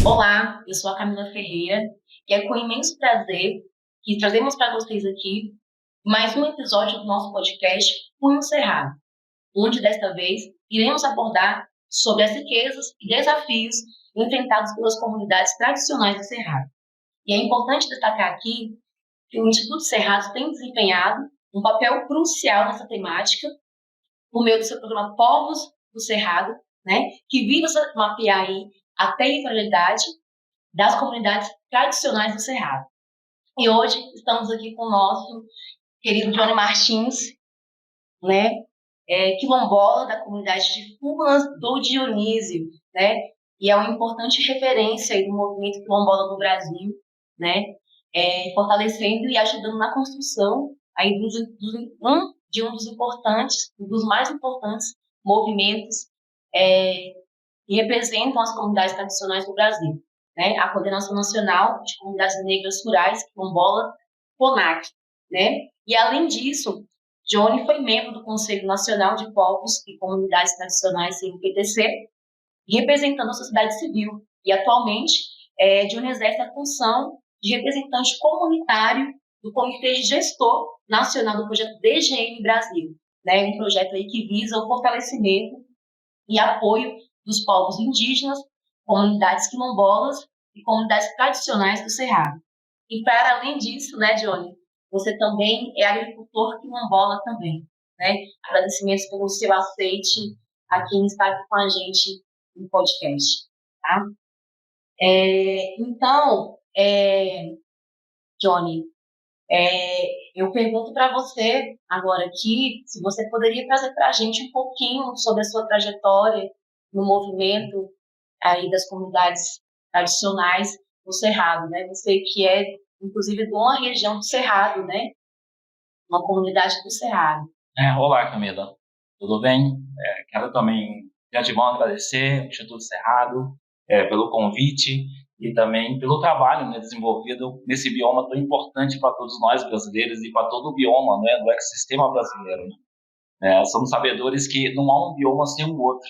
Olá, eu sou a Camila Ferreira e é com imenso prazer que trazemos para vocês aqui mais um episódio do nosso podcast Punho Cerrado, onde desta vez iremos abordar sobre as riquezas e desafios enfrentados pelas comunidades tradicionais do Cerrado. E é importante destacar aqui que o Instituto Cerrado tem desempenhado um papel crucial nessa temática por meio do seu programa Povos do Cerrado, né, que visa mapear aí a territorialidade das comunidades tradicionais do Cerrado. E hoje estamos aqui com o nosso querido Johnny Martins, né, quilombola da comunidade de Furnas do Dionísio, né, e é uma importante referência aí do movimento quilombola no Brasil, né, fortalecendo e ajudando na construção aí de um dos importantes, um dos mais importantes movimentos que representam as comunidades tradicionais do Brasil, né? A Coordenação Nacional de Comunidades Negras Rurais, quilombola, CONAC, né? E além disso, Johnny foi membro do Conselho Nacional de Povos e Comunidades Tradicionais, CNPTC, representando a sociedade civil. E atualmente, Johnny exerce a função de representante comunitário do Comitê Gestor Nacional do projeto DGM Brasil, né? Um projeto aí que visa o fortalecimento e apoio dos povos indígenas, comunidades quilombolas e comunidades tradicionais do Cerrado. E para além disso, né, Johnny, você também é agricultor quilombola também, né? Agradecimentos pelo seu aceite aqui em estar aqui com a gente no podcast, tá? Então, Johnny, eu pergunto para você agora aqui se você poderia trazer para a gente um pouquinho sobre a sua trajetória no movimento aí das comunidades tradicionais do Cerrado, né? Você que é, inclusive, de uma região do Cerrado, né? Uma comunidade do Cerrado. Olá, Camila. Tudo bem? Quero também, de antemão, agradecer ao Instituto Cerrado pelo convite e também pelo trabalho, né, desenvolvido nesse bioma tão importante para todos nós brasileiros e para todo o bioma, né, do ecossistema brasileiro. Né? Somos sabedores que não há um bioma sem o outro.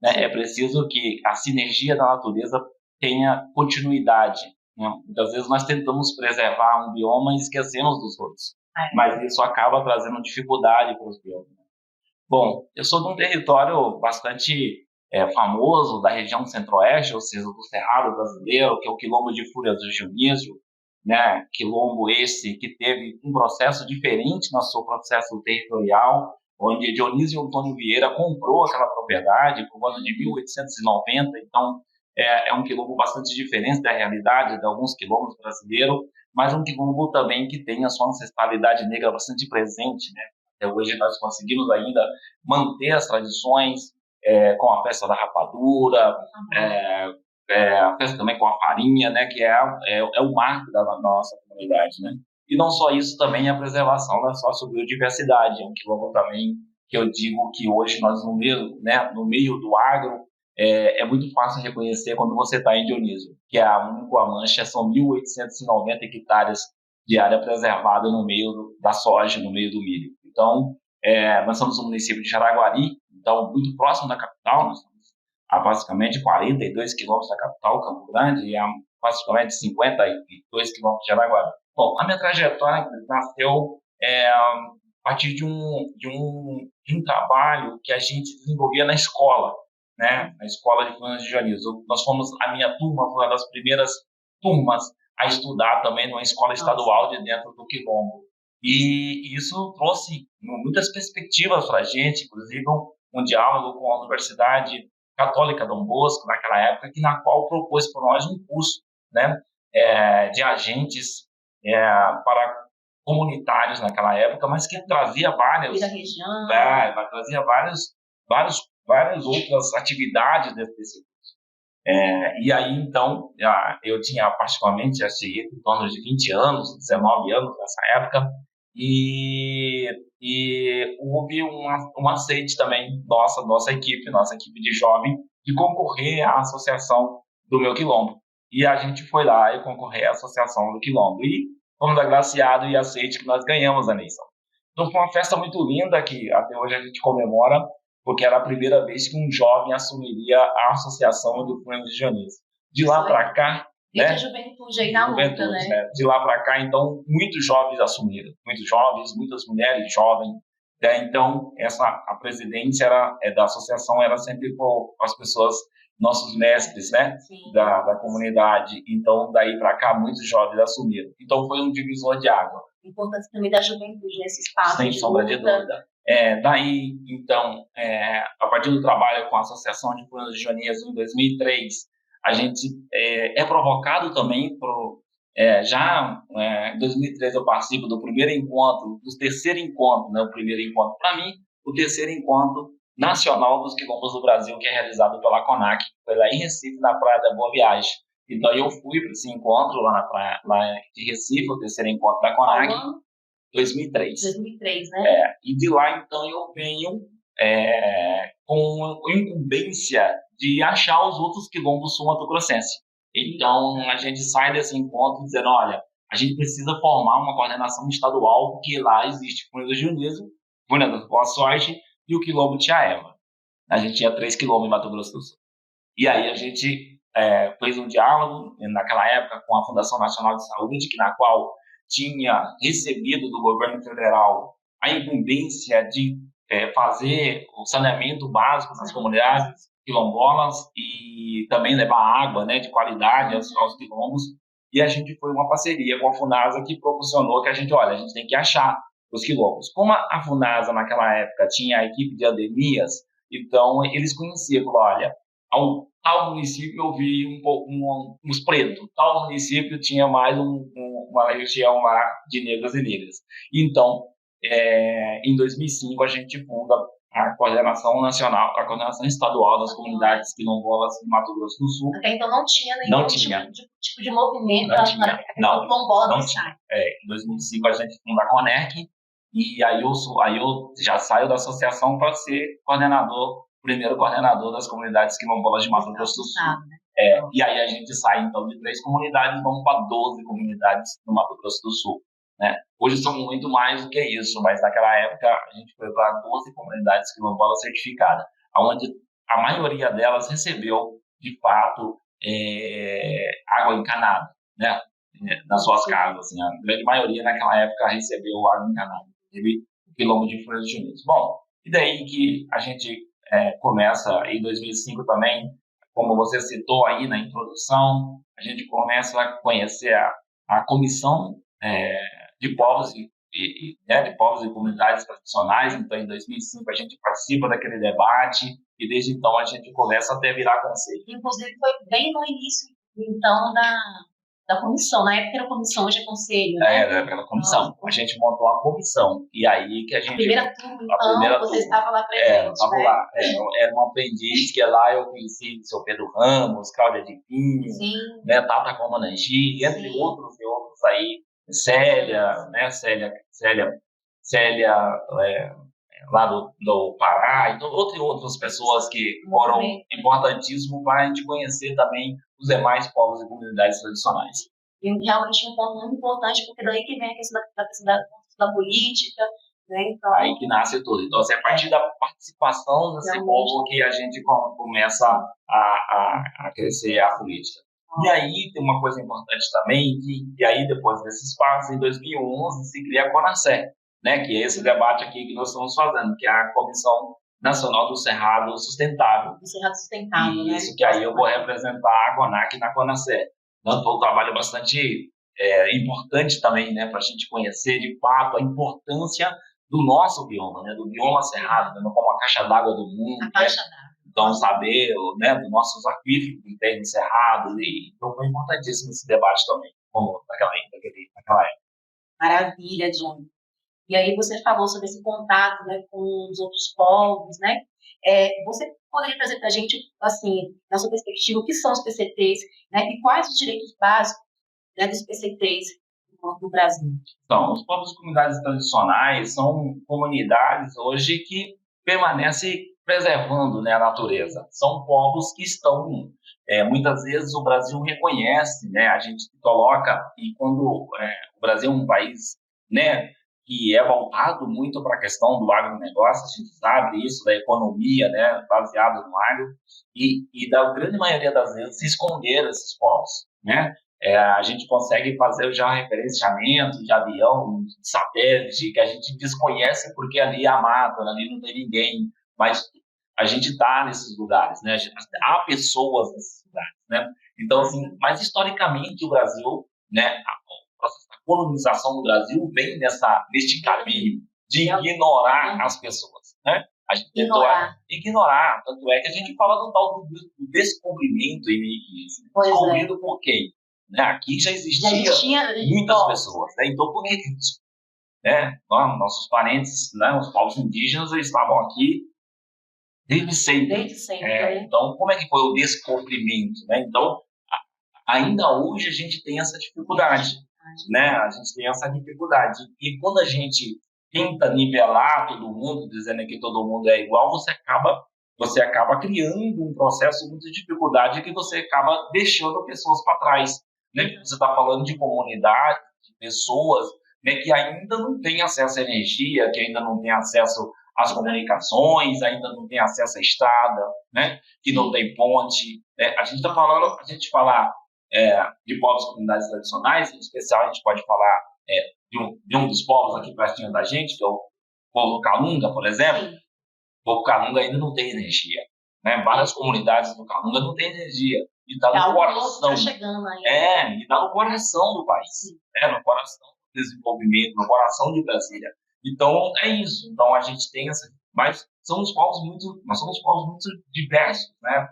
Né? É preciso que a sinergia da natureza tenha continuidade. Né? Muitas vezes nós tentamos preservar um bioma e esquecemos dos outros, mas isso acaba trazendo dificuldade para os biomas. Bom, eu sou de um território bastante famoso da região centro-oeste, ou seja, do Cerrado brasileiro, que é o Quilombo de Furnas do Dionísio, né? Quilombo esse que teve um processo diferente no seu processo territorial, onde Dionísio Antônio Vieira comprou aquela propriedade por volta de 1890, então é um quilombo bastante diferente da realidade de alguns quilombos brasileiros, mas um quilombo também que tem a sua ancestralidade negra bastante presente, né? Até hoje nós conseguimos ainda manter as tradições com a festa da rapadura, a festa também com a farinha, né, que é o marco da nossa comunidade, né? E não só isso, também a preservação da sociobiodiversidade, é um quilombo também que eu digo que hoje nós no meio do agro, é muito fácil reconhecer quando você está em Dionísio, que é a única mancha, são 1.890 hectares de área preservada no meio da soja, no meio do milho. Então, nós somos no município de Jaraguari, então muito próximo da capital, nós estamos a basicamente 42 quilômetros da capital, Campo Grande, e a basicamente 52 quilômetros de Jaraguari. Bom, a minha trajetória nasceu a partir de um trabalho que a gente desenvolvia na escola, né? Na escola de Furnas de Dionísio. Nós fomos, a minha turma foi uma das primeiras turmas a estudar também numa escola estadual de dentro do Quilombo. E isso trouxe muitas perspectivas para a gente, inclusive um diálogo com a Universidade Católica Dom Bosco, naquela época, na qual propôs para nós um curso, né, de agentes para comunitários naquela época, mas que trazia várias outras atividades desse curso. E aí, então, eu tinha particularmente, já cheguei em torno de 20 anos, 19 anos nessa época, e houve um aceite também nossa equipe de jovem, de concorrer à associação do meu quilombo. E a gente foi lá e concorrer à associação do quilombo. E fomos agraciados e aceite que nós ganhamos a eleição. Então foi uma festa muito linda que até hoje a gente comemora, porque era a primeira vez que um jovem assumiria a associação do Furnas de Dionísio. De lá para cá, desde né? a juventude aí na luta, né? De lá para cá, então, muitos jovens assumiram, muitos jovens, muitas mulheres jovens, né? Então, a presidência da associação era sempre com as pessoas, nossos mestres, né? Da comunidade. Então, daí para cá, muitos jovens assumiram. Então, foi um divisor de água. Importância também da juventude nesse espaço. Sem sombra de dúvida. Daí, então, a partir do trabalho com a Associação de Funas Regionais em 2003, a gente é provocado também por... em 2003 eu participo do primeiro encontro, do terceiro encontro, né, o primeiro encontro para mim, o terceiro encontro nacional dos quilombos do Brasil, que é realizado pela CONAC, foi lá em Recife, na Praia da Boa Viagem. Então, eu fui para esse encontro lá na praia lá de Recife, o terceiro encontro da CONAC, 2003. 2003, né? E de lá, então, eu venho com a incumbência de achar os outros quilombos sul-mato-grossenses. Então, a gente sai desse encontro dizendo, olha, a gente precisa formar uma coordenação estadual, porque lá existe Funa do Juízo, Funa da Boa Sorte e o quilombo Tia Eva. A gente tinha 3 quilombos em Mato Grosso do Sul. E aí a gente fez um diálogo, naquela época, com a Fundação Nacional de Saúde, na qual tinha recebido do governo federal a incumbência de fazer o saneamento básico nas comunidades quilombolas e também levar água, né, de qualidade aos quilombos. E a gente foi uma parceria com a FUNASA que proporcionou que a gente tem que achar os quilombos. Como a FUNASA, naquela época, tinha a equipe de endemias, então eles conheciam, falaram, olha, tal município eu vi uns pretos, tal município tinha mais uma região lá de negros e negras. Então, em 2005, a gente funda a Coordenação Nacional, a Coordenação Estadual das Comunidades Quilombolas do Mato Grosso do Sul. Até então não tinha nenhum tipo de movimento quilombola do estado. Em 2005, a gente funda a CONERC, e aí eu já saio da associação para ser primeiro coordenador das comunidades quilombolas de Mato Grosso do Sul. E aí a gente sai, então, de 3 comunidades, vamos para 12 comunidades no Mato Grosso do Sul. Né? Hoje são muito mais do que isso, mas naquela época a gente foi para 12 comunidades quilombolas certificadas, onde a maioria delas recebeu, de fato, água encanada, né? Nas suas casas. Assim, a grande maioria naquela época recebeu água encanada, o quilombo de Funa dos Juízo. Bom, e daí que a gente começa, em 2005 também, como você citou aí na introdução, a gente começa a conhecer a comissão de povos de povos e comunidades tradicionais. Então, em 2005, a gente participa daquele debate e desde então a gente começa até virar conselho. Inclusive, foi bem no início, então, da comissão. Na época era comissão, hoje é conselho, né? Era comissão. A gente montou uma comissão. E aí que a gente... A primeira turma, então, você estava lá presente, eu estava lá. Era um aprendiz que lá eu conheci o seu Pedro Ramos, Cláudia de Pinho, né, Tata Comanangi, entre outros aí, Célia, né, Célia lá do Pará, e outras pessoas que foram importantíssimos para a gente conhecer também os demais povos e comunidades tradicionais. E realmente um ponto muito importante, porque daí que vem a questão da política, né? Então, aí que nasce tudo. Então, a partir da participação desse povo que a gente começa a crescer a política. E aí tem uma coisa importante também, que aí depois desse espaço, em 2011, se cria a CONACER, né, que é esse debate aqui que nós estamos fazendo, que é a Comissão Nacional do Cerrado Sustentável. Do Cerrado Sustentável, né? Isso, que aí eu vou representar a CONAC na CONACER. Então, foi um trabalho bastante importante também, né, para a gente conhecer, de fato, a importância do nosso bioma, né, do bioma cerrado, né, como a caixa d'água do mundo. A caixa d'água. Então, saber, né, dos nossos aquíferos que tem encerrados, e então foi importantíssimo esse debate também, como naquela época. Maravilha, John. E aí você falou sobre esse contato, né, com os outros povos, né? Você poderia trazer para a gente, assim, na sua perspectiva, o que são os PCTs, né, e quais os direitos básicos, né, dos PCTs no Brasil? Então, os povos e comunidades tradicionais são comunidades hoje que permanecem preservando, né, a natureza. São povos que estão, muitas vezes o Brasil reconhece, né, a gente coloca, e quando o Brasil é um país, né, que é voltado muito para a questão do agronegócio, a gente sabe isso, da economia, né, baseada no agro, e da grande maioria das vezes se esconder esses povos, né? A gente consegue fazer já referenciamento de avião, de satélite, que a gente desconhece porque ali é a mata, ali não tem ninguém, mas a gente está nesses lugares, né? Há pessoas nesses lugares, né? Então, assim, mas historicamente o Brasil, né, a colonização do Brasil vem neste caminho de ignorar as pessoas, né? A gente tentou ignorar, tanto é que a gente fala do tal do descobrimento em 1515. Descobrido por quem? Né? Aqui já existia muitas pessoas, né? Então por que isso? Né? Nossos parentes, né, os povos indígenas, eles estavam aqui desde sempre. Então, como é que foi o descobrimento? Né? Então, ainda hoje a gente tem essa dificuldade, né? A gente tem essa dificuldade. E quando a gente tenta nivelar todo mundo, dizendo que todo mundo é igual, você acaba criando um processo de muita dificuldade que você acaba deixando pessoas para trás, né? Você está falando de comunidade, de pessoas, né, que ainda não têm acesso à energia, que ainda não têm acesso às comunicações, ainda não têm acesso à estrada, né? Que não tem ponte. Né? A gente está falando, a gente falar de povos e comunidades tradicionais, em especial a gente pode falar de um dos povos aqui pertinho da gente, que é o povo Calunga, por exemplo. Sim. O povo Calunga ainda não tem energia, né? Várias comunidades do Calunga não têm energia, e está no coração. E está no coração do país, né? No coração do desenvolvimento, no coração de Brasília. Então, é isso. Então, a gente tem essa... Mas nós somos povos muito diversos, né?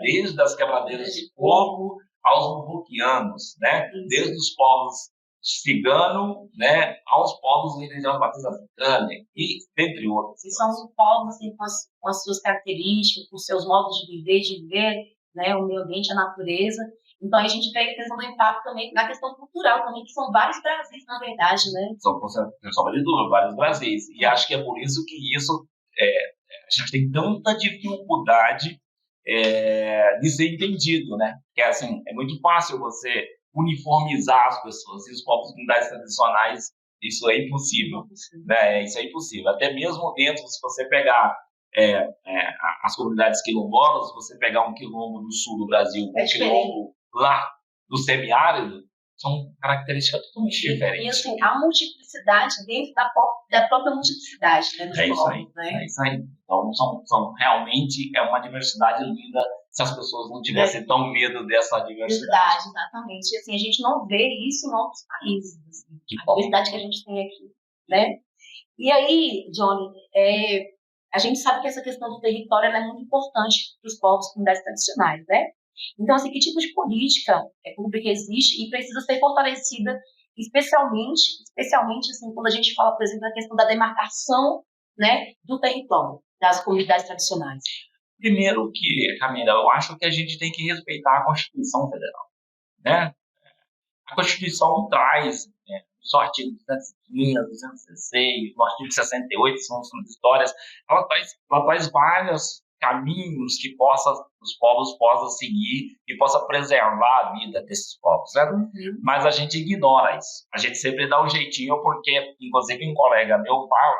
Desde as quebradeiras de coco aos muvuquianos, né? Desde os povos cigano, né, aos povos de religião batista africana, e entre outros. E são os povos assim, com as suas características, com seus modos de viver, né, o meio ambiente, a natureza. Então, a gente vê a questão do impacto também na questão cultural também, que são vários Brasis, na verdade, né? São, de dúvida, vários Brasis. E acho que é por isso que a gente tem tanta dificuldade de ser entendido, né? Porque, assim, é muito fácil você uniformizar as pessoas, e os povos comunidades tradicionais, isso é impossível, né? Isso é impossível. Até mesmo dentro, se você pegar as comunidades quilombolas, se você pegar um quilombo do sul do Brasil, um quilombo lá do semiárido, são características totalmente diferentes. E assim, a multiplicidade dentro da própria multiplicidade, né? É isso aí. Então, realmente é uma diversidade linda, se as pessoas não tivessem tão medo dessa diversidade. Exatamente. E, assim, a gente não vê isso em outros países. Assim, a diversidade que a gente tem aqui, né? E aí, Johnny, a gente sabe que essa questão do território é muito importante para os povos e comunidades tradicionais, né? Então, assim, que tipo de política pública existe e precisa ser fortalecida, especialmente assim, quando a gente fala, por exemplo, da questão da demarcação, né, do território, das comunidades tradicionais? Primeiro que, Camila, eu acho que a gente tem que respeitar a Constituição Federal, né? A Constituição traz, no artigo 215, 216, no artigo 68, são histórias, ela traz vários caminhos que os povos possam seguir e possa preservar a vida desses povos, certo? Mas a gente ignora isso. A gente sempre dá um jeitinho, porque, inclusive, um colega meu fala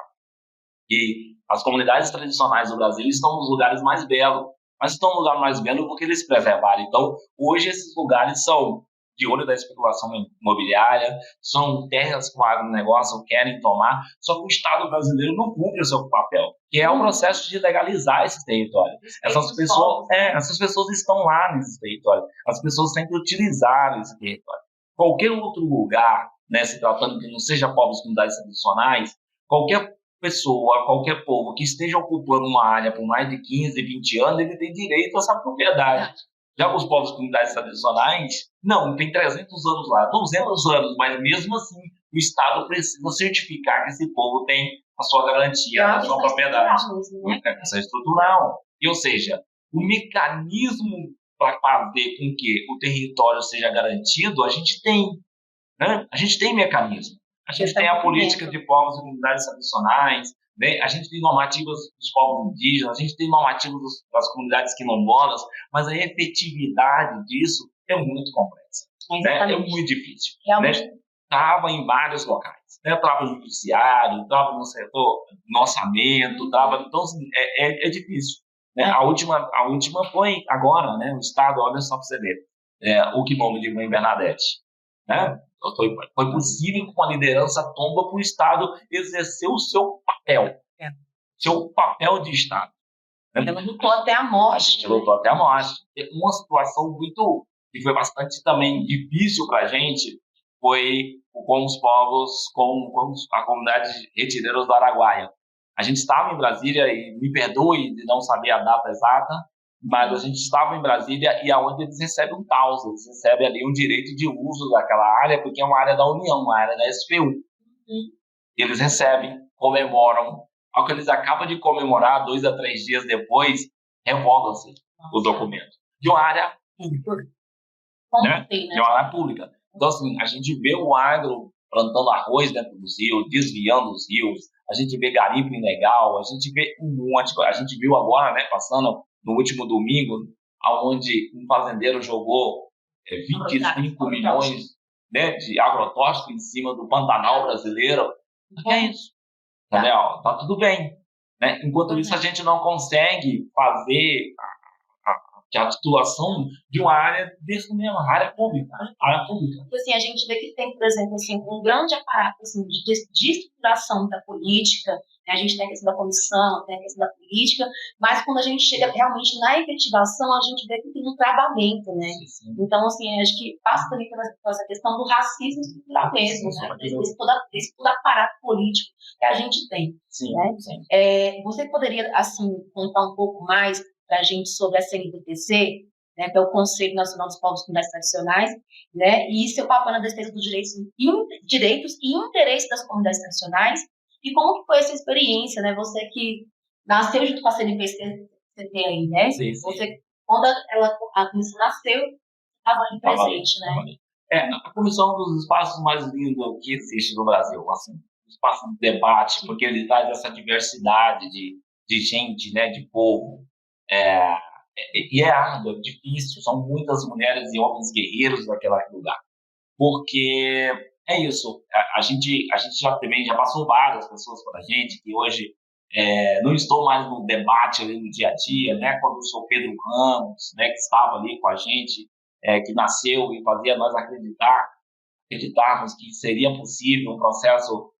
que as comunidades tradicionais do Brasil estão nos lugares mais belos, mas estão no lugar mais belo porque eles preservaram. Então, hoje esses lugares são de olho da especulação imobiliária, são terras que o agronegócio querem tomar, só que o Estado brasileiro não cumpre o seu papel, que é o processo de legalizar esse território. Essas pessoas estão lá nesse território, as pessoas têm que utilizar esse território. Qualquer outro lugar, né, se tratando que não seja povos e comunidades tradicionais, qualquer pessoa, qualquer povo que esteja ocupando uma área por mais de 15, 20 anos, ele tem direito a essa propriedade. Já os povos e comunidades tradicionais, não, tem 300 anos lá, 200 anos, mas mesmo assim o Estado precisa certificar que esse povo tem a sua garantia, a sua propriedade. Isso é estrutural. E, ou seja, o mecanismo para fazer com que o território seja garantido, a gente tem, né? A gente tem mecanismo. A gente tem a política de povos e comunidades tradicionais, né? A gente tem normativas dos povos indígenas, a gente tem normativas das comunidades quilombolas, mas a efetividade disso é muito complexa, né? É muito difícil. Realmente, né? estava em vários locais. Estava no judiciário, estava no setor, no orçamento, estava. Então, assim, é difícil. Né? A última foi agora, né? O Estado, olha só para você ver, o quilombo de Mãe Bernadette. Né? Foi possível que uma liderança tomba para o Estado exercer o seu papel, seu papel de Estado. Ela lutou até a morte. A gente lutou até a morte. Uma situação que foi bastante também difícil para a gente foi com os povos, com a comunidade de retireiros do Araguaia. A gente estava em Brasília, e me perdoe de não saber a data exata, mas a gente estava em Brasília e aonde eles recebem um TAUS, eles recebem ali um direito de uso daquela área, porque é uma área da União, uma área da SPU. Eles recebem, comemoram. Ao que eles acabam de comemorar, 2 a 3 dias depois, revoga-se o documento. De uma área pública. Né? De uma área pública. Então, assim, a gente vê o agro plantando arroz dentro dos rios, desviando os rios, a gente vê garimpo ilegal, a gente vê um monte de coisa. A gente viu agora, né, passando no último domingo, onde um fazendeiro jogou 25 milhões, né, de agrotóxico em cima do Pantanal brasileiro. É isso. Entendeu? Tá tudo bem. Né? Enquanto isso, a gente não consegue fazer a titulação de uma área desse mesmo, área pública. Assim, a gente vê que tem, por exemplo, assim, um grande aparato assim, de estruturação da política, né? A gente tem a questão da comissão, tem a questão da política, mas quando a gente chega realmente na efetivação, a gente vê que tem um travamento, né? Sim. Então, assim, acho que passa também pela essa questão do racismo estrutural mesmo, né? Desse todo aparato político que a gente tem. Sim, né? sim. Você poderia, assim, contar um pouco mais para a gente sobre a CNPPC, né, que é o Conselho Nacional dos Povos e Comunidades Tradicionais, né, e seu papel na defesa dos direitos e interesses das comunidades tradicionais, e como que foi essa experiência, né, você que nasceu junto com a CNPPC aí, né, sim. Você, quando a comissão nasceu, estava ali presente, né. A comissão é um dos espaços mais lindos que existe no Brasil, assim, um espaço de debate, porque ele traz essa diversidade de gente, né, de povo, e é árduo, é difícil, são muitas mulheres e homens guerreiros naquele lugar, porque é isso, a gente já passou várias pessoas para a gente, que hoje não estou mais no debate ali no dia a dia, né, quando eu sou Pedro Ramos, né, que estava ali com a gente, que nasceu e fazia nós acreditarmos que seria possível um processo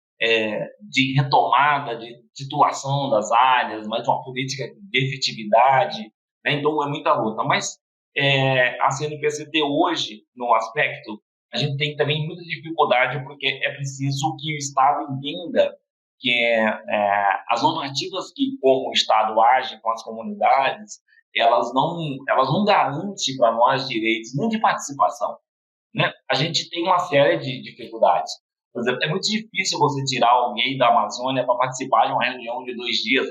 de retomada, de titulação das áreas, mas uma política de efetividade, né? Então é muita luta. Mas a CNPCT hoje, no aspecto, a gente tem também muita dificuldade porque é preciso que o Estado entenda que as normativas que como o Estado age com as comunidades, elas não garantem para nós direitos nem de participação. Né? A gente tem uma série de dificuldades. Por exemplo, é muito difícil você tirar alguém da Amazônia para participar de uma reunião de 2 dias,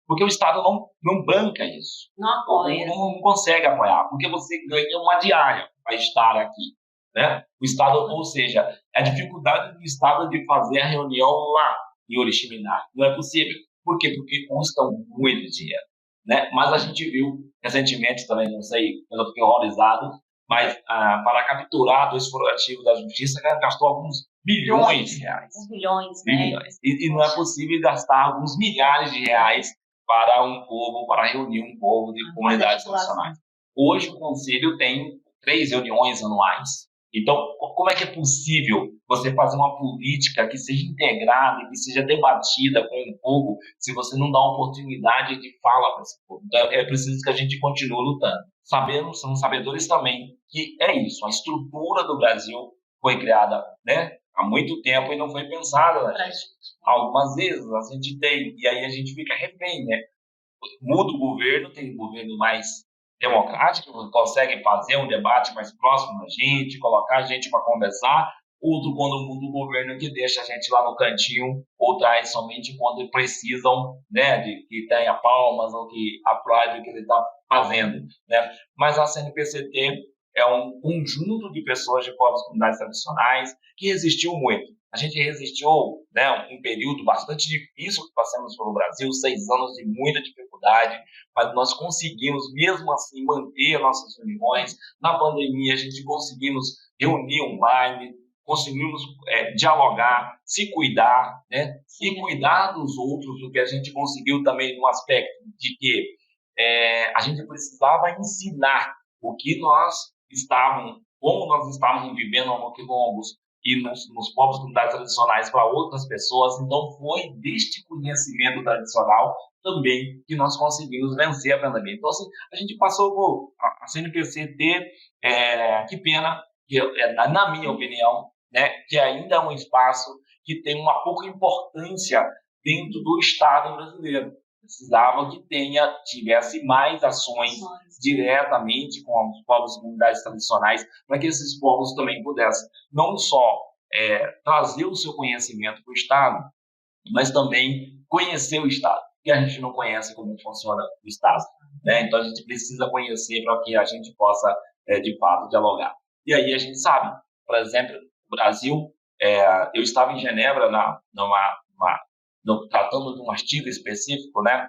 porque o Estado não banca isso. Não apoia. Não consegue apoiar, porque você ganha uma diária para estar aqui. Né? O Estado, ou seja, a dificuldade do Estado de fazer a reunião lá em Oriximiná. Não é possível. Por quê? Porque custa muito dinheiro. Né? Mas a gente viu recentemente também, não sei, eu fiquei horrorizado, mas para capturar do explorativo da justiça, gastou alguns bilhões de reais. Bilhões. E não é possível gastar alguns milhares de reais para reunir um povo de comunidades tradicionais. Hoje o Conselho tem 3 reuniões anuais. Então, como é que é possível você fazer uma política que seja integrada e que seja debatida com o povo se você não dá oportunidade de fala para esse povo? Então, é preciso que a gente continue lutando. Somos sabedores também que é isso, a estrutura do Brasil foi criada, né, há muito tempo e não foi pensada, né? Algumas vezes a gente tem, e aí a gente fica refém, né? Muda o governo, tem um governo mais democrático, consegue fazer um debate mais próximo da gente, colocar a gente para conversar, outro quando muda o governo que deixa a gente lá no cantinho, ou traz somente quando precisam, né, de que tenha palmas ou que aplaude o que ele está fazendo, né? Mas a CNPCT é um conjunto de pessoas de povos e comunidades tradicionais que resistiu muito. A gente resistiu, né, um período bastante difícil que passamos pelo Brasil, 6 anos de muita dificuldade, mas nós conseguimos, mesmo assim, manter nossas reuniões. Na pandemia, a gente conseguimos reunir um baile, conseguimos dialogar, se cuidar, né? E cuidar dos outros, o que a gente conseguiu também no aspecto de que a gente precisava ensinar o que nós estávamos, como nós estávamos vivendo no Quilombos e nos povos comunidades tradicionais para outras pessoas. Então, foi deste conhecimento tradicional também que nós conseguimos vencer a pandemia. Então, assim, a gente passou por a CNPq ter, que pena, que, na minha opinião, né, que ainda é um espaço que tem uma pouca importância dentro do Estado brasileiro. Precisava que tivesse mais ações diretamente com os povos e comunidades tradicionais, para que esses povos também pudessem não só trazer o seu conhecimento para o Estado, mas também conhecer o Estado, que a gente não conhece como funciona o Estado, né? Então a gente precisa conhecer para que a gente possa, de fato, dialogar. E aí a gente sabe, por exemplo, o Brasil, eu estava em Genebra tratando de um artigo específico, né,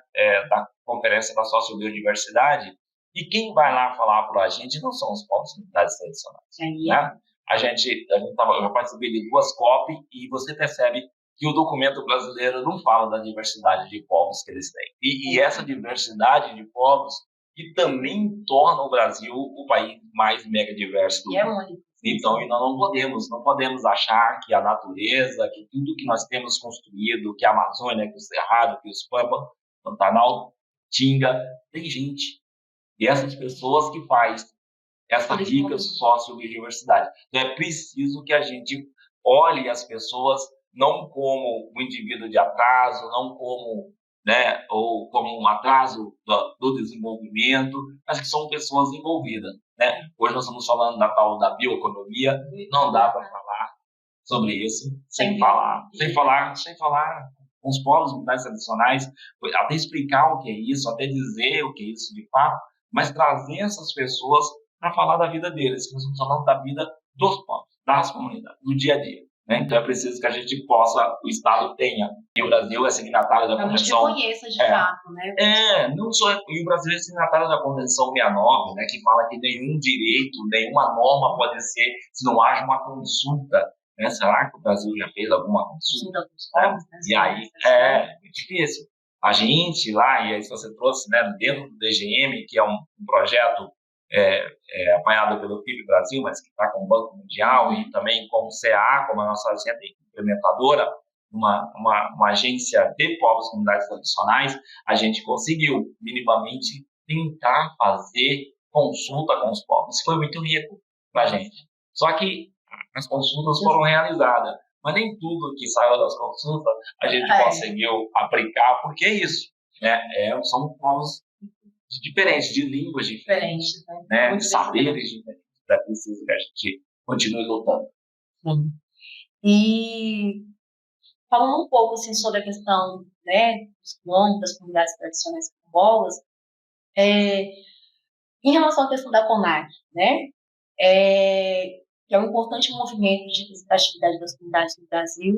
da Conferência da Sociobiodiversidade, e quem vai lá falar para a gente não são os povos e comunidades tradicionais, né? Eu participei de 2 COP e você percebe que o documento brasileiro não fala da diversidade de povos que eles têm. E essa diversidade de povos que também torna o Brasil o país mais mega diverso do mundo. Então, nós não podemos achar que a natureza, que tudo que nós temos construído, que a Amazônia, que o Cerrado, que os Pampa, Pantanal, Tinga, tem gente. E essas pessoas que faz essa rica sociobiodiversidade. Então, é preciso que a gente olhe as pessoas não como um indivíduo de atraso, não como, né, ou como um atraso do desenvolvimento, mas que são pessoas envolvidas, né? Hoje nós estamos falando da tal da bioeconomia, não dá para falar sobre isso sem falar com os povos mais tradicionais, até explicar o que é isso, até dizer o que é isso de fato, mas trazer essas pessoas para falar da vida deles, que nós estamos falando da vida dos povos, das comunidades, do dia a dia. Né? Então é preciso que a gente possa, o Estado tenha, e o Brasil é signatário da Convenção... A gente reconheça de fato, né? Não só, e o Brasil é signatário da Convenção 69, né, que fala que nenhum direito, nenhuma norma pode ser se não haja uma consulta. Né? Será que o Brasil já fez alguma consulta? E aí é difícil. A gente lá, e aí você trouxe, né, dentro do DGM, que é um projeto apanhado pelo PIB Brasil, mas que está com o Banco Mundial e também com o CA, como a nossa agenda implementadora, uma agência de povos e comunidades tradicionais, a gente conseguiu minimamente tentar fazer consulta com os povos. Isso foi muito rico para a gente. Só que as consultas foram realizadas, mas nem tudo que saiu das consultas a gente conseguiu aplicar, porque é isso, né? São povos diferentes, de línguas diferentes, né? De saberes diferentes. É preciso que a gente continue lutando. Sim. E falando um pouco assim, sobre a questão, né, dos quilômetros, das comunidades tradicionais quilombolas, em relação à questão da CONAC, né, que é um importante movimento de representatividade das comunidades no Brasil.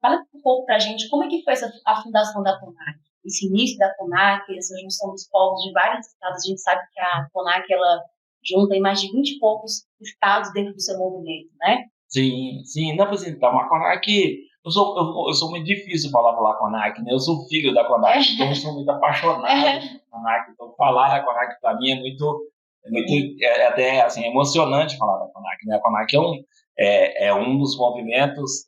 Fala um pouco para a gente como é que foi a fundação da CONAC, esse início da CONAC, essa junção dos povos de vários estados. A gente sabe que a CONAC, ela junta em mais de 20 e poucos estados dentro do seu movimento, né? Sim. Não, pois então, a CONAC, eu sou muito difícil falar pela CONAC, né? Eu sou filho da CONAC, então eu sou muito apaixonado pela CONAC. Então, falar da CONAC para mim é muito até assim, emocionante falar da CONAC, né? A CONAC é um dos movimentos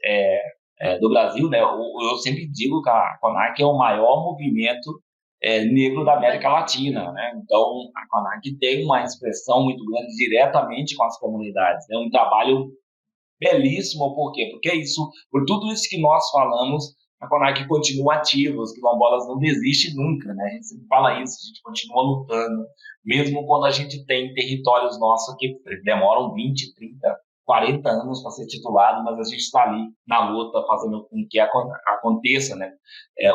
do Brasil, né? Eu sempre digo que a CONAC é o maior movimento negro da América Latina, né? Então, a CONAC tem uma expressão muito grande diretamente com as comunidades. É um trabalho belíssimo, por quê? Porque por tudo isso que nós falamos, a CONAC continua ativa, os quilombolas não desistem nunca, né? A gente sempre fala isso, a gente continua lutando, mesmo quando a gente tem territórios nossos que demoram 20, 30, 40 anos para ser titulado, mas a gente está ali na luta, fazendo com que aconteça, né?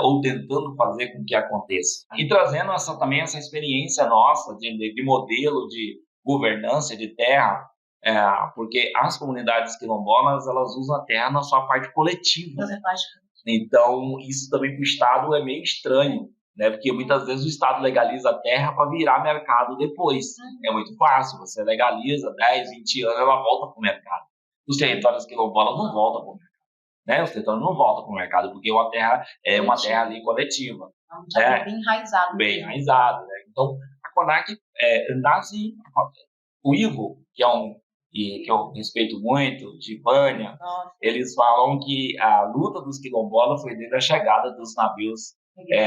Ou tentando fazer com que aconteça. E trazendo também essa experiência nossa de modelo de governança de terra, porque as comunidades quilombolas, elas usam a terra na sua parte coletiva. Então, isso também para o Estado é meio estranho, né? Porque muitas vezes o Estado legaliza a terra para virar mercado depois. É muito fácil, você legaliza 10, 20 anos, ela volta para o mercado. os territórios quilombolas não voltam para o mercado, né? Os territórios não voltam para o mercado, porque uma terra é uma terra ali coletiva. Já bem enraizado. Bem enraizado, né? Então, a CONAC nasce... O Ivo, que é que eu respeito muito, de Vânia, eles falam que a luta dos quilombolas foi desde a chegada dos navios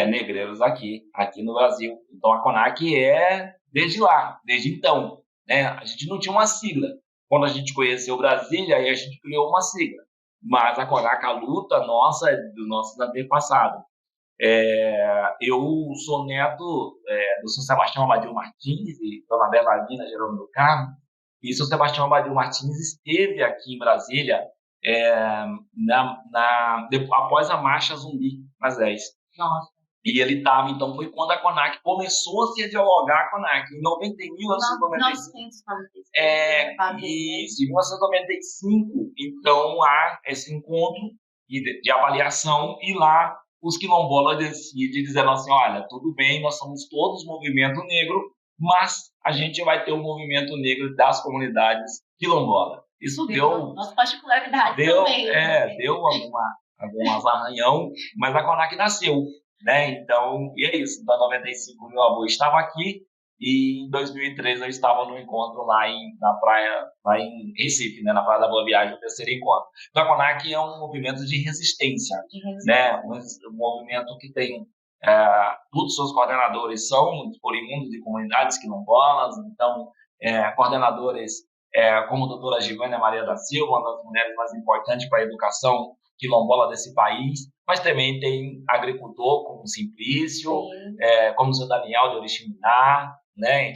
negreiros aqui no Brasil. Então, a CONAC é desde lá, desde então, né? A gente não tinha uma sigla. Quando a gente conheceu Brasília, aí a gente criou uma sigla. Mas a CONAC, a luta nossa, é dos nossos antepassados. Eu sou neto do São Sebastião Abadio Martins e Dona Belarmina Jerônimo do Carmo. E o São Sebastião Abadio Martins esteve aqui em Brasília após a Marcha Zumbi, nas 10. Nossa. E ele estava, então, foi quando a CONAC começou a se dialogar com a CONAC, em 1995. Em 1995, então, há esse encontro de avaliação e lá os quilombolas decidem, dizendo assim, olha, tudo bem, nós somos todos movimento negro, mas a gente vai ter um movimento negro das comunidades quilombolas. Isso deu... Nossa particularidade também. Deu algumas arranhão, mas a CONAC nasceu, né? Então, e é isso. Então, em 95, meu avô estava aqui e em 2003 eu estava no encontro na praia, lá em Recife, né? Na Praia da Boa Viagem, o terceiro encontro. Então, a CONAC é um movimento de resistência, né? Um movimento que tem... todos os seus coordenadores são oriundos de comunidades quilombolas, então, coordenadores como a doutora Givânia Maria da Silva, uma das mulheres mais importantes para a educação quilombola desse país, mas também tem agricultor como o Simplício, como o seu Daniel de Oriximiná, né?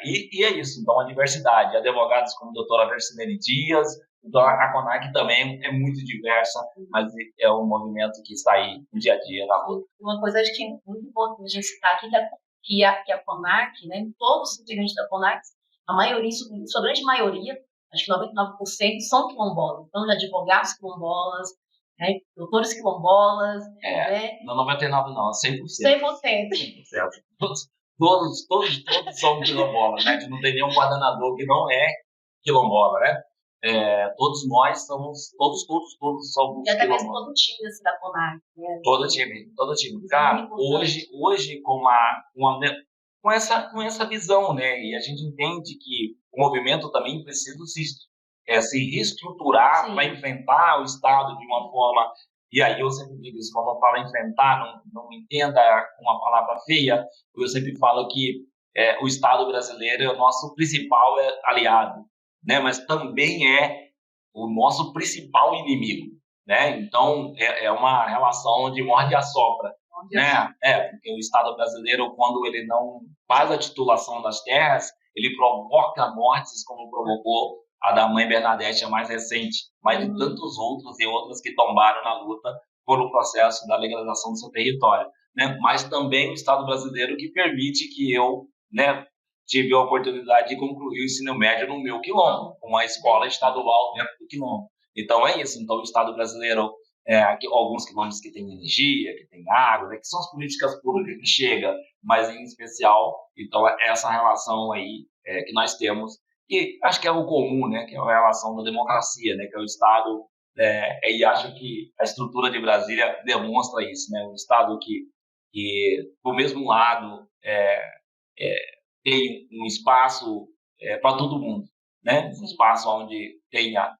E é isso, então a diversidade, advogados como a doutora Vercinelli Dias. Então a CONAC também é muito diversa, mas é um movimento que está aí no dia a dia na rua. Uma coisa acho que é muito importante a gente citar aqui, que a CONAC, né, todos os integrantes da CONAC, a maioria, sua grande maioria, acho que 99% são quilombolas, então advogados quilombolas, né, doutores quilombolas. Não 99 não, 100%. 100%. Todos são quilombolas, né? A gente não tem nenhum coordenador que não é quilombola, né? Todos nós somos, todos somos. E até mesmo todo o time assim, da CONAC. Né? Todo time. Cara, hoje com essa visão, né? E a gente entende que o movimento também precisa se reestruturar para enfrentar o Estado de uma forma... E aí eu sempre digo isso, quando eu falo enfrentar, não me entenda uma palavra feia, eu sempre falo que o Estado brasileiro é o nosso principal aliado, né? Mas também é o nosso principal inimigo, né? Então, é uma relação de morde e assopra, né? Porque o Estado brasileiro, quando ele não faz a titulação das terras, ele provoca mortes, como provocou a da mãe Bernadette, a mais recente, mas de tantos outros e outras que tombaram na luta por o processo da legalização do seu território, né? Mas também o Estado brasileiro que permite que eu, né, tive a oportunidade de concluir o ensino médio no meu quilombo, uma escola estadual dentro do quilombo. Então é isso. Então o Estado brasileiro, alguns quilombos que têm energia, que têm água, né, que são as políticas públicas que chegam, mas em especial, então essa relação aí que nós temos, que acho que é o comum, né, que é a relação da democracia, né, que é o Estado, e acho que a estrutura de Brasília demonstra isso, né, um Estado que do mesmo lado tem um espaço para todo mundo, né? Um espaço onde tenha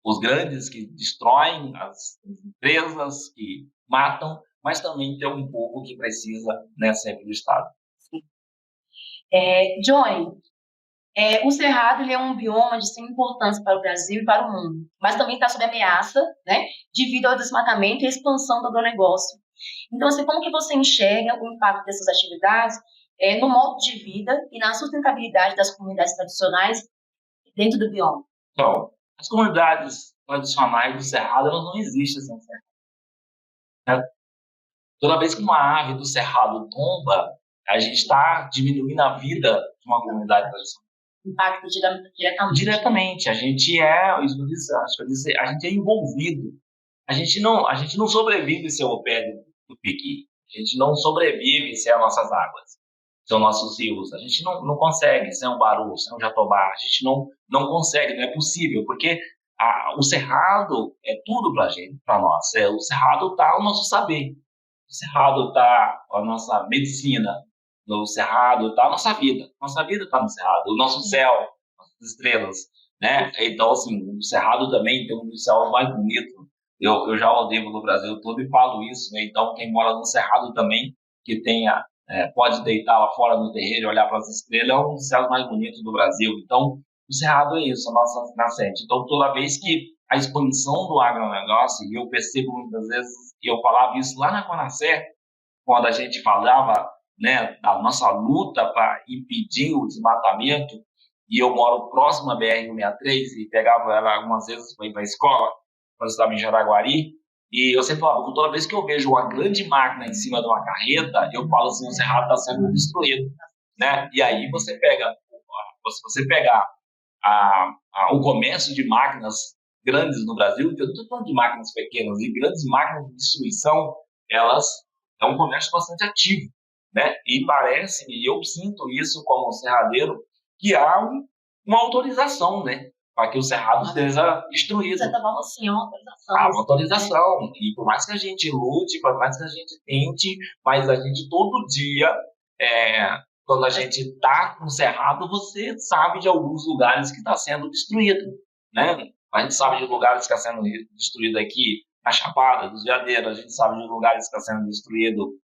os grandes que destroem, as empresas que matam, mas também tem um povo que precisa, né, sempre do Estado. Sim. Johnny, o Cerrado ele é um bioma de extrema importância para o Brasil e para o mundo, mas também está sob ameaça, né, devido ao desmatamento e à expansão do agronegócio. Então, assim, como que você enxerga o impacto dessas atividades no modo de vida e na sustentabilidade das comunidades tradicionais dentro do bioma? Então, as comunidades tradicionais do Cerrado, elas não existem sem Cerrado. Toda vez que uma ave do Cerrado tomba, a gente está diminuindo a vida de uma comunidade tradicional. Impacto diretamente. Diretamente. A gente a gente é envolvido. A gente não sobrevive sem o pé do piqui. A gente não sobrevive sem as nossas águas, são nossos rios. A gente não consegue sem o Baru, sem o Jatobá. A gente não consegue, não é possível, porque o Cerrado é tudo para gente, para nós. O Cerrado está o nosso saber, o Cerrado está a nossa medicina, no Cerrado está a nossa vida está no Cerrado, o nosso céu, as estrelas, né? Então, assim, o Cerrado também tem um dos céus mais bonitos. Eu já rodei no Brasil todo e falo isso, né? Então, quem mora no Cerrado também, que tenha, pode deitar lá fora no terreiro e olhar para as estrelas, é um dos céus mais bonitos do Brasil. Então, o Cerrado é isso, a nossa nascente. Então, toda vez que a expansão do agronegócio, e eu percebo muitas vezes, e eu falava isso lá na Conacé, quando a gente falava, né, da nossa luta para impedir o desmatamento, e eu moro próximo à BR-163 e pegava ela algumas vezes para ir para a escola, quando eu estava em Jaraguari, e eu sempre falava, toda vez que eu vejo uma grande máquina em cima de uma carreta, eu falo assim, o Cerrado está sendo destruído, né? E aí você pega, se você pegar o comércio de máquinas grandes no Brasil, eu estou falando de máquinas pequenas e grandes máquinas de destruição, elas é um comércio bastante ativo, né? E parece, e eu sinto isso como serradeiro, que há uma autorização, né? Para que o cerrado seja destruído. Você está falando assim, uma autorização. Há uma autorização. E por mais que a gente lute, por mais que a gente tente, mas a gente todo dia, quando a gente está no cerrado, você sabe de alguns lugares que está sendo destruído, né? A gente sabe de lugares que está sendo destruído aqui, na Chapada dos Veadeiros, a gente sabe de lugares que está sendo destruído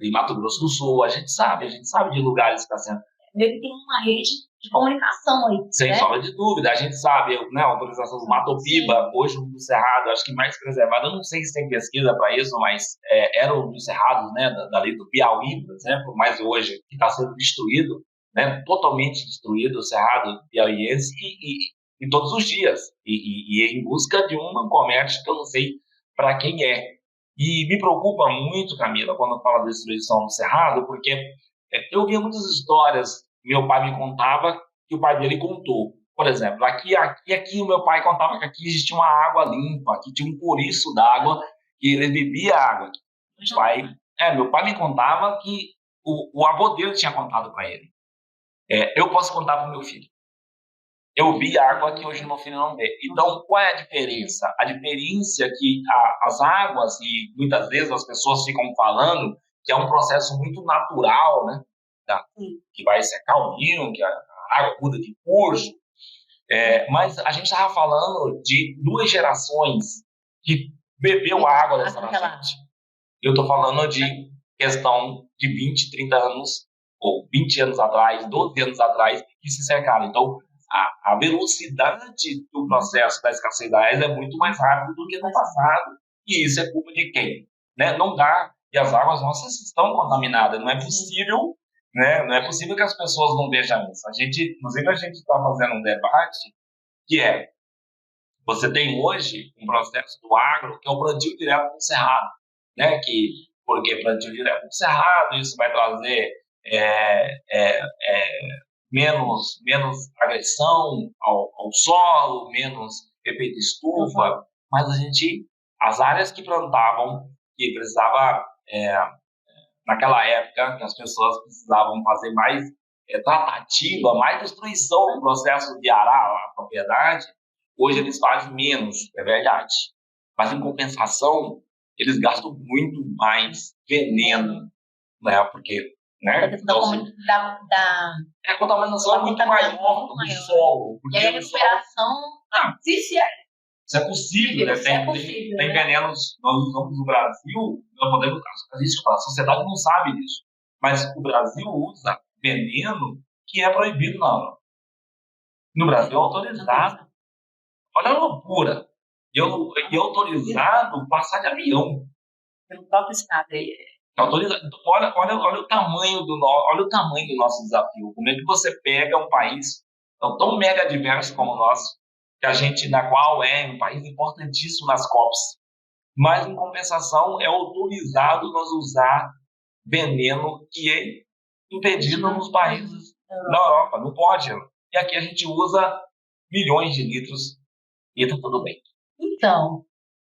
em Mato Grosso do Sul, a gente sabe de lugares que está sendo. Ele tem uma rede de comunicação aí. Sem sombra de dúvida, a gente sabe, né, a autorização do Mato Piba, hoje um dos cerrados, acho que mais preservado, eu não sei se tem pesquisa para isso, mas era um dos cerrados, né, dali do Piauí, por exemplo, mas hoje que está sendo destruído, né, totalmente destruído, o cerrado piauiense, e todos os dias, e em busca de um comércio que eu não sei para quem é. E me preocupa muito, Camila, quando eu falo da destruição do cerrado, porque eu via muitas histórias, meu pai me contava, que o pai dele contou. Por exemplo, aqui o meu pai contava que aqui existia uma água limpa, aqui tinha um coriço d'água, que ele bebia água. Meu pai me contava que o avô dele tinha contado para ele. Eu posso contar para o meu filho. Eu vi água que hoje meu filho não vê. Então, qual é a diferença? A diferença é que as águas, e muitas vezes as pessoas ficam falando que é um processo muito natural, né? Que vai secar o rio, que a água muda de curso. Mas a gente estava falando de 2 gerações que bebeu água dessa nascente. Eu estou falando de questão de 20, 30 anos, ou 20 anos atrás, 12 anos atrás, que se secaram. Então, a velocidade do processo da escassez da água é muito mais rápido do que no passado. E isso é culpa de quem? Né? Não dá. E as águas nossas estão contaminadas. Não é possível, né? Não é possível que as pessoas não vejam isso. Inclusive, a gente está fazendo um debate que você tem hoje um processo do agro que é o plantio direto no cerrado, né? Porque plantio direto no cerrado, isso vai trazer menos agressão ao solo, menos efeito estufa, mas as áreas que plantavam, que precisava, naquela época, que as pessoas precisavam fazer mais tratativa, mais destruição no processo de arar a propriedade, hoje eles fazem menos, é verdade. Mas, em compensação, eles gastam muito mais veneno, né? Porque a contaminação é muito maior do solo. E aí a recuperação, se isso é possível, né? Tem venenos, nós usamos no Brasil, a sociedade não sabe disso, mas o Brasil usa veneno que é proibido na Europa. No Brasil é autorizado. Olha a loucura. E é autorizado passar de avião. Pelo próprio Estado. Olha o tamanho do nosso desafio. Como é que você pega um país tão mega diverso como o nosso, na qual é um país importantíssimo nas COPs, mas em compensação é autorizado nós usar veneno que é impedido nos países da Europa, não pode. E aqui a gente usa milhões de litros e está tudo bem. Então,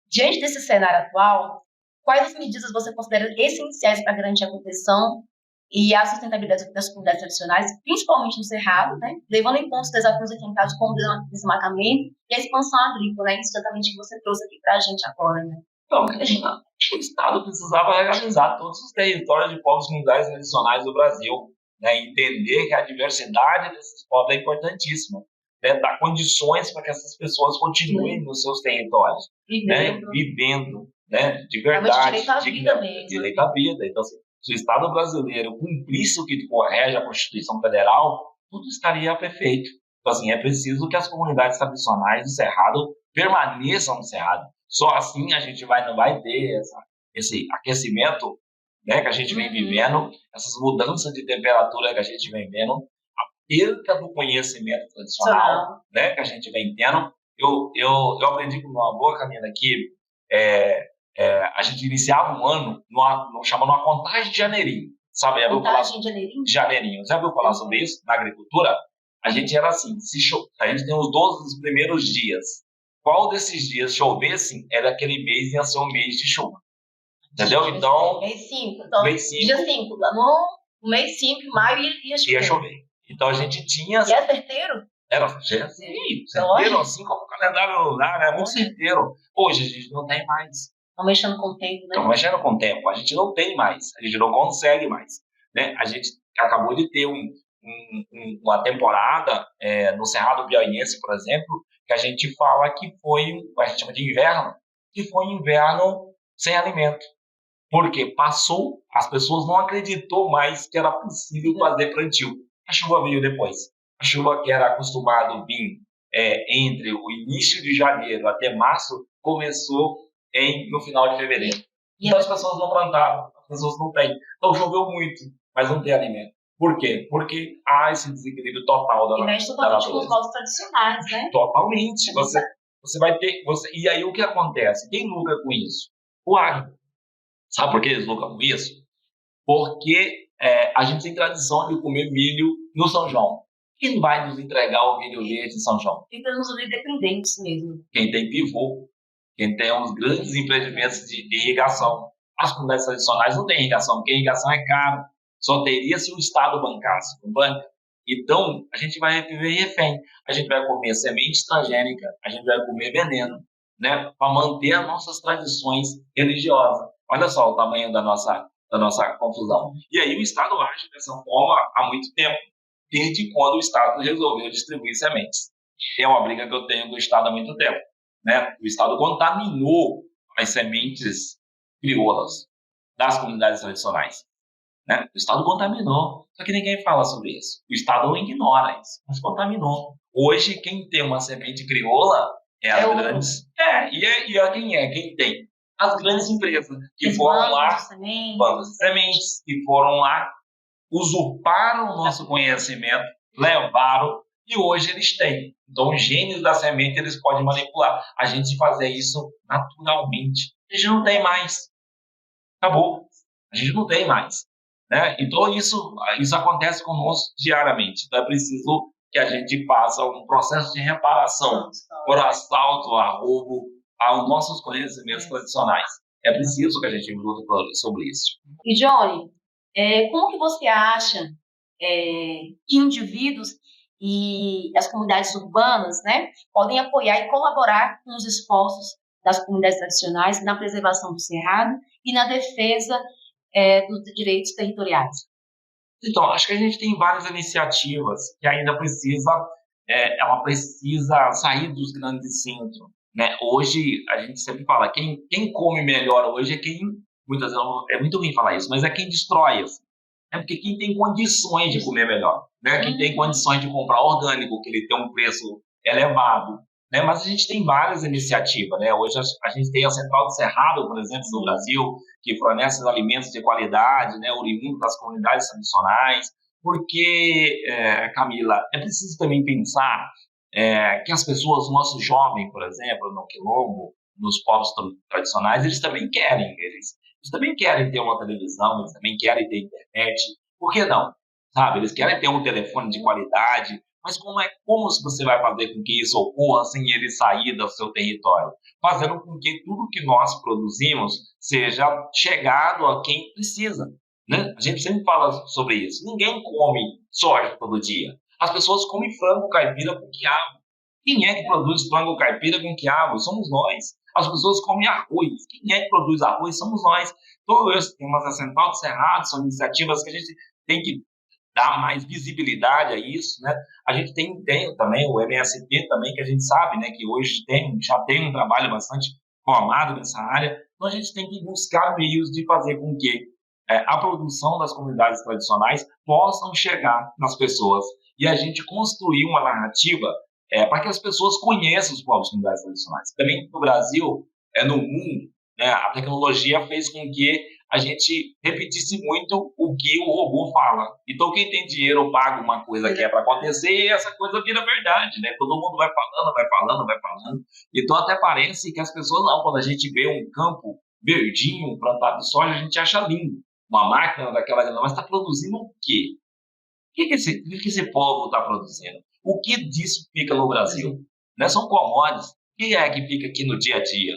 diante desse cenário atual, quais as medidas você considera essenciais para garantir a proteção e a sustentabilidade das comunidades tradicionais, principalmente no Cerrado, né, levando em conta os desafios enfrentados como o desmatamento e a expansão agrícola, né, isso exatamente que você trouxe aqui para a gente agora. Né? Então, o Estado precisava legalizar todos os territórios de povos comunidades tradicionais do Brasil, né, entender que a diversidade desses povos é importantíssima, né, dar condições para que essas pessoas continuem nos seus territórios, vivendo, né, de verdade, direito à vida. Então, se o Estado brasileiro cumprisse o que correge a Constituição Federal, tudo estaria perfeito. Então, assim, é preciso que as comunidades tradicionais do Cerrado permaneçam no Cerrado. Só assim a gente não vai ter esse aquecimento, né, que a gente vem vivendo, essas mudanças de temperatura que a gente vem vendo, a perda do conhecimento tradicional, né, que a gente vem tendo. Eu aprendi com uma boa caminhada aqui, a gente iniciava um ano chamando uma contagem de janeirinho. Sabe? Contagem de janeirinho? Janeirinho. Já ouviu falar sobre isso na agricultura? A gente era assim, a gente tem os 12 primeiros dias. Qual desses dias chovesse, era aquele mês ia ser um mês de chuva. Entendeu? Então... Mês 5. Então, mês 5. Dia 5. No mês 5, maio, ia chover. Ia chover. Então, a gente tinha... E é certeiro? Era certeiro, assim como o calendário lunar, é muito certeiro. Hoje, a gente não tem mais. Estão mexendo com o tempo, né? Estão mexendo com o tempo. A gente não tem mais. A gente não consegue mais. Né? A gente acabou de ter uma temporada no Cerrado Piauiense, por exemplo, que a gente fala que a gente chama de inverno, que foi um inverno sem alimento. Porque passou, as pessoas não acreditou mais que era possível fazer plantio. A chuva veio depois. A chuva que era acostumado vir entre o início de janeiro até março, começou no final de fevereiro. Então as pessoas não plantavam, as pessoas não têm. Então choveu muito, mas não tem alimento. Por quê? Porque há esse desequilíbrio total da natureza. E mexe totalmente com os modos tradicionais, né? Totalmente. Você vai ter... E aí o que acontece? Quem lucra com isso? O agro. Sabe por que eles lucram com isso? Porque a gente tem tradição de comer milho no São João. Quem vai nos entregar o milho verde em São João? Ficamos dependentes mesmo. Quem tem pivô. Quem tem uns grandes empreendimentos de irrigação. As comunidades tradicionais não têm irrigação, porque a irrigação é caro. Só teria se o Estado bancasse, não banca. Então, a gente vai viver refém. A gente vai comer semente transgênica, a gente vai comer veneno, né? Para manter as nossas tradições religiosas. Olha só o tamanho da nossa confusão. E aí o Estado age dessa forma há muito tempo, desde quando o Estado resolveu distribuir sementes. É uma briga que eu tenho com o Estado há muito tempo, né? O Estado contaminou as sementes crioulas das comunidades tradicionais. Né? O Estado contaminou, só que ninguém fala sobre isso. O Estado ignora isso, mas contaminou. Hoje, quem tem uma semente crioula é as grandes... Quem tem? As grandes empresas que foram lá, bancos de sementes, que foram lá, usurparam o nosso conhecimento, levaram, e hoje eles têm. Então, os gênios da semente, eles podem manipular. A gente fazer isso naturalmente. A gente não tem mais. Acabou. A gente não tem mais. Né? Então, isso acontece conosco diariamente. Então, é preciso que a gente faça um processo de reparação por assalto, a roubo, aos nossos conhecimentos tradicionais. É preciso que a gente luta sobre isso. E, Johnny, como que você acha que indivíduos e as comunidades urbanas, né, podem apoiar e colaborar com os esforços das comunidades tradicionais na preservação do cerrado e na defesa dos direitos territoriais? Então, acho que a gente tem várias iniciativas que ainda ela precisa sair dos grandes centros. Né? Hoje, a gente sempre fala, quem come melhor hoje é quem, muitas vezes, é muito ruim falar isso, mas é quem destrói. Assim. É porque quem tem condições de comer melhor, né? Quem tem condições de comprar orgânico, que ele tem um preço elevado. Né? Mas a gente tem várias iniciativas. Né? Hoje a gente tem a Central do Cerrado, por exemplo, do Brasil, que fornece alimentos de qualidade, né? Oriundo das comunidades tradicionais. Porque, Camila, é preciso também pensar que as pessoas, o nosso jovem, por exemplo, no Quilombo, nos povos tradicionais, eles também querem. Eles também querem ter uma televisão, eles também querem ter internet. Por que não? Sabe? Eles querem ter um telefone de qualidade. Mas como você vai fazer com que isso ocorra sem ele sair do seu território? Fazendo com que tudo que nós produzimos seja chegado a quem precisa. né? A gente sempre fala sobre isso. Ninguém come soja todo dia. As pessoas comem frango caipira com quiabo. Quem é que produz frango caipira com quiabo? Somos nós. As pessoas comem arroz. Quem é que produz arroz? Somos nós. Todo esse tema da Central do Cerrado são iniciativas que a gente tem que dar mais visibilidade a isso, né? A gente tem também o MST também, que a gente sabe, né, que hoje já tem um trabalho bastante formado nessa área. Então a gente tem que buscar meios de fazer com que a produção das comunidades tradicionais possam chegar nas pessoas e a gente construir uma narrativa para que as pessoas conheçam os povos comunidades tradicionais. Também no Brasil, no mundo, né, a tecnologia fez com que a gente repetisse muito o que o robô fala. Então, quem tem dinheiro paga uma coisa que é para acontecer e essa coisa vira verdade, né? Todo mundo vai falando, vai falando, vai falando. Então, até parece que as pessoas, não, quando a gente vê um campo verdinho, plantado de soja, a gente acha lindo. Uma máquina daquela, mas está produzindo o quê? O que esse povo está produzindo? O que disso fica no Brasil? Né? São commodities. O que é que fica aqui no dia a dia?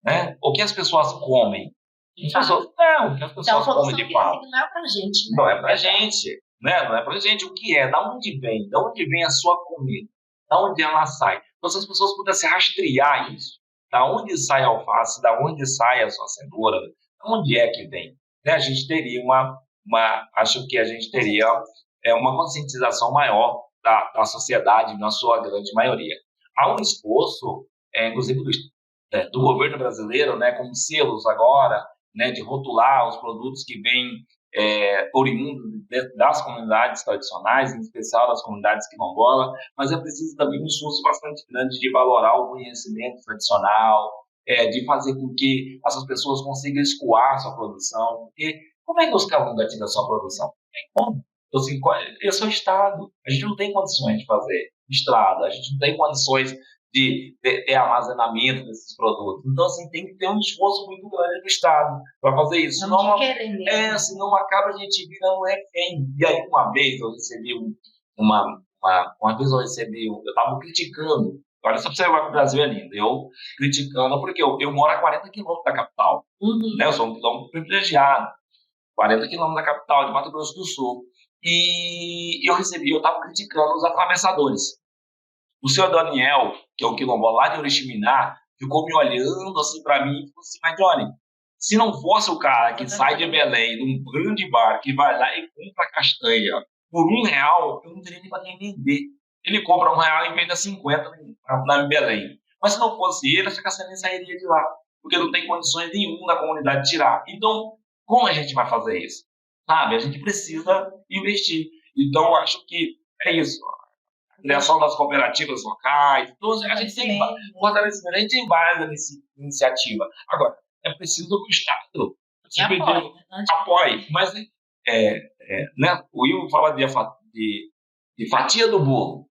Né? O que as pessoas comem? O que as pessoas comem de fato. Não é pra gente, né? Não é pra gente, né? Não é pra gente. O que é? Da onde vem? Da onde vem a sua comida? Da onde ela sai? Então, se as pessoas pudessem rastrear isso, da onde sai a alface, da onde sai a sua cenoura, da onde é que vem? Né? A gente teria acho que a gente teria uma conscientização maior da sociedade, na sua grande maioria. Há um esforço, inclusive do governo brasileiro, né, com selos agora, né, de rotular os produtos que vêm oriundos das comunidades tradicionais, em especial das comunidades quilombolas, mas é preciso também um esforço bastante grande de valorar o conhecimento tradicional, de fazer com que essas pessoas consigam escoar sua produção, porque como é que os calungas tiram a sua produção? Como? Então, assim, esse é o Estado. A gente não tem condições de fazer estrada, a gente não tem condições de ter armazenamento desses produtos. Então, assim, tem que ter um esforço muito grande do Estado para fazer isso. Senão acaba a gente virando refém. E aí, uma vez eu recebi eu estava criticando, olha só para você ver que o Brasil é lindo, eu criticando, porque eu moro a 40 quilômetros da capital, né? Eu sou um quilômetro privilegiado, 40 quilômetros da capital, de Mato Grosso do Sul. E eu estava criticando os atravessadores. O senhor Daniel, que é um quilombola lá de Oriximiná, ficou me olhando assim para mim e falou assim, mas Johnny, se não fosse o cara que sai de Belém, de um grande bar, que vai lá e compra castanha por R$1, eu não teria nem para quem vender. Ele compra R$1 e vende a 50 lá em Belém. Mas se não fosse ele, essa castanha nem sairia de lá, porque não tem condições nenhuma da comunidade tirar. Então, como a gente vai fazer isso? Sabe? A gente precisa investir. Então, acho que é isso. Criação das cooperativas locais, a gente tem fortalecimento, a gente tem várias iniciativas. Agora, é preciso que o Estado apoie. Mas né, o Will fala de fatia do bolo.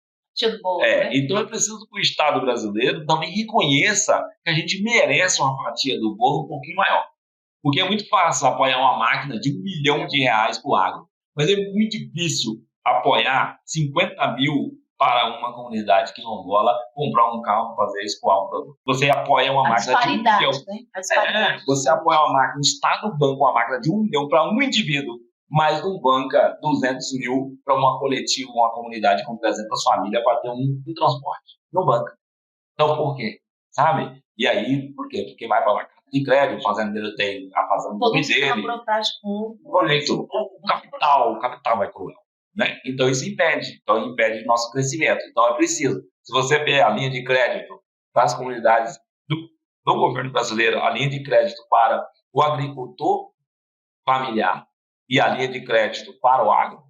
Né? Então é preciso que o Estado brasileiro também reconheça que a gente merece uma fatia do bolo um pouquinho maior. Porque é muito fácil apoiar uma máquina de R$1 milhão para o agro, mas é muito difícil apoiar 50 mil para uma comunidade quilombola comprar um carro para fazer escoar um produto. Você apoia uma máquina de 1 milhão. Né? Você apoia uma máquina, o Estado banca uma máquina de 1 milhão para um indivíduo, mas não banca 200 mil para uma coletiva, uma comunidade com 300 famílias para ter um transporte. Não banca. Então, por quê? Sabe? E aí, por quê? Porque vai para lá de crédito, o fazendeiro tem a fazenda dele. O capital vai cruel. Né? Então, isso impede o nosso crescimento. Então, é preciso. Se você vê a linha de crédito para as comunidades do governo brasileiro, a linha de crédito para o agricultor familiar e a linha de crédito para o agro,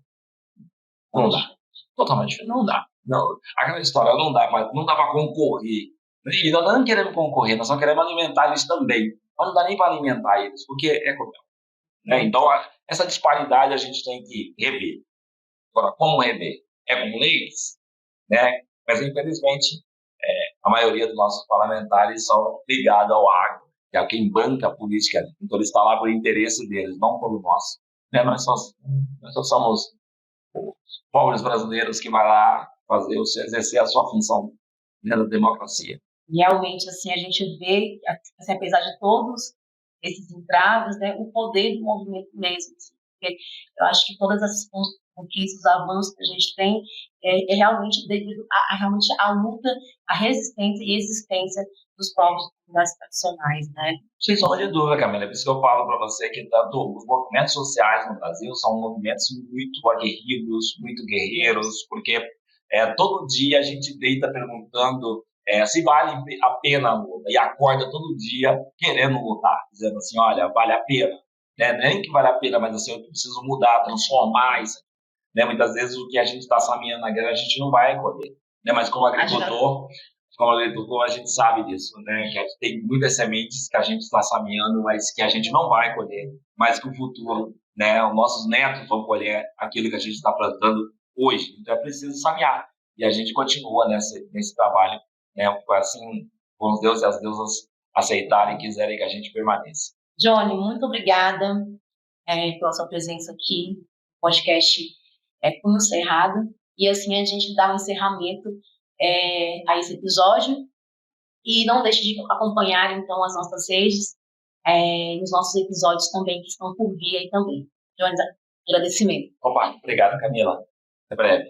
não dá. Totalmente diferente. Não dá. Não. Aquela história não dá para concorrer. E nós não queremos concorrer, nós só queremos alimentar eles também. Mas não dá nem para alimentar eles, porque é cruel. Né? Então, essa disparidade a gente tem que rever. Agora, como rever? É com leis, né? Mas, infelizmente, a maioria dos nossos parlamentares são ligados ao agro, que é quem banca a política. Então, eles estão lá por interesse deles, não pelo nosso. Né? Nós só somos os pobres brasileiros que vão lá exercer a sua função, né, da democracia. Realmente, assim, a gente vê, assim, apesar de todos esses entraves, né, o poder do movimento mesmo. porque eu acho que todas essas conquistas, os avanços que a gente tem, é realmente devido realmente à luta, à resistência e existência dos povos tradicionais, né? Sem sombra de dúvida, Camila. É por isso que eu falo para você que tanto os movimentos sociais no Brasil são movimentos muito aguerridos, muito guerreiros, porque todo dia a gente deita perguntando se vale a pena a luta e acorda todo dia querendo lutar, dizendo assim, olha, vale a pena. Né? Nem que vale a pena, mas assim, eu preciso mudar, transformar isso. Né? Muitas vezes o que a gente está semeando na guerra a gente não vai colher. Né? Mas como agricultor, a gente sabe disso, né? Que tem muitas sementes que a gente está semeando, mas que a gente não vai colher, mas que o futuro, né? Os nossos netos vão colher aquilo que a gente está plantando hoje. Então é preciso semear. E a gente continua nesse trabalho, né? Assim, com os deuses e as deusas aceitarem e quiserem que a gente permaneça. Johnny, muito obrigada pela sua presença aqui no podcast Punho Cerrado. E assim a gente dá um encerramento a esse episódio. E não deixe de acompanhar, então, as nossas redes e os nossos episódios também, que estão por vir aí também. Jones, agradecimento. Opa, obrigado, Camila. Até breve.